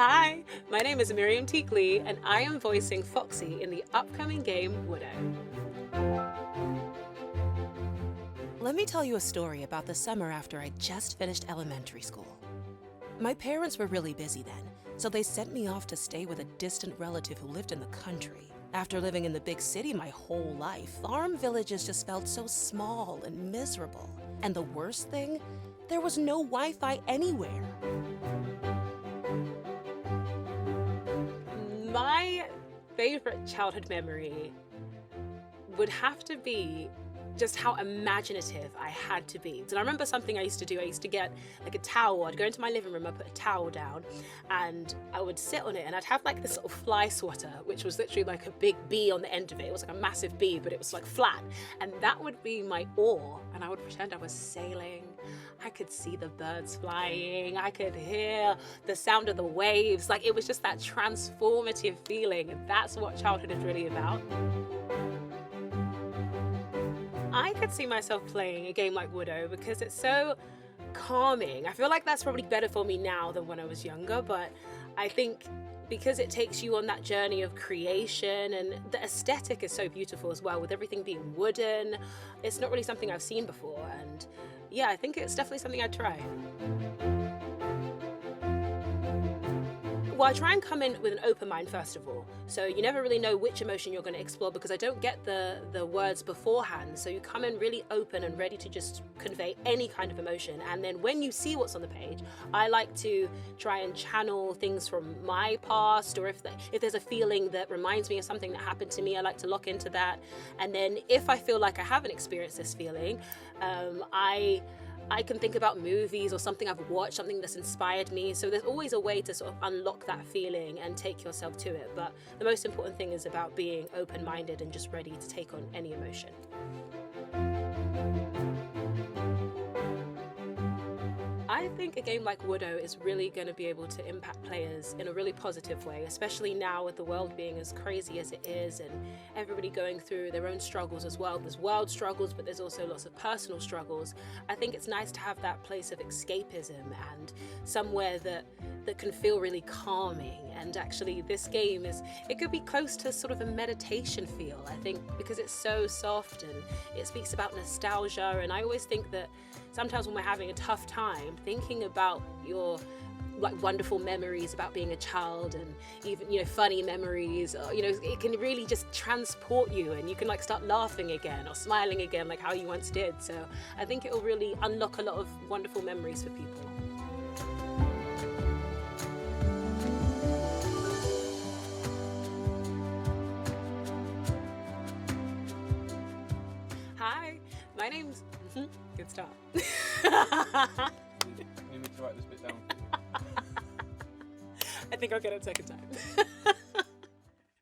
Hi, my name is Miriam Teakley, and I am voicing Foxy in the upcoming game Widow. Let me tell you a story about the summer after I just finished elementary school. My parents were really busy then, so they sent me off to stay with a distant relative who lived in the country. After living in the big city my whole life, farm villages just felt so small and miserable. And the worst thing, there was no Wi-Fi anywhere. My favorite childhood memory would have to be just how imaginative I had to be. And I remember something I used to do. I used to get like a towel. I'd go into my living room, I'd put a towel down, and I would sit on it, and I'd have like this sort of fly swatter, which was literally like a big bee on the end of it. It was like a massive bee, but it was like flat. And that would be my oar, and I would pretend I was sailing. I could see the birds flying. I could hear the sound of the waves. Like, it was just that transformative feeling, and that's what childhood is really about. I could see myself playing a game like Widow because it's so calming. I feel like that's probably better for me now than when I was younger, but I think because it takes you on that journey of creation, and the aesthetic is so beautiful as well, with everything being wooden. It's not really something I've seen before, and yeah, I think it's definitely something I'd try. Well, I try and come in with an open mind first of all. So you never really know which emotion you're going to explore because I don't get the words beforehand. So you come in really open and ready to just convey any kind of emotion. And then when you see what's on the page, I like to try and channel things from my past, or if there's a feeling that reminds me of something that happened to me, I like to lock into that. And then if I feel like I haven't experienced this feeling, I can think about movies or something I've watched, something that's inspired me. So there's always a way to sort of unlock that feeling and take yourself to it. But the most important thing is about being open-minded and just ready to take on any emotion. I think a game like Widow is really going to be able to impact players in a really positive way, especially now with the world being as crazy as it is and everybody going through their own struggles as well. There's world struggles, but there's also lots of personal struggles. I think it's nice to have that place of escapism and somewhere that can feel really calming. And actually this game it could be close to sort of a meditation feel, I think, because it's so soft and it speaks about nostalgia. And I always think that sometimes when we're having a tough time, thinking about your like wonderful memories about being a child, and even funny memories, it can really just transport you, and you can like start laughing again or smiling again like how you once did. So I think it will really unlock a lot of wonderful memories for people. Hi, my name's good start. You need me to write this bit down for you. I think I'll get it second time.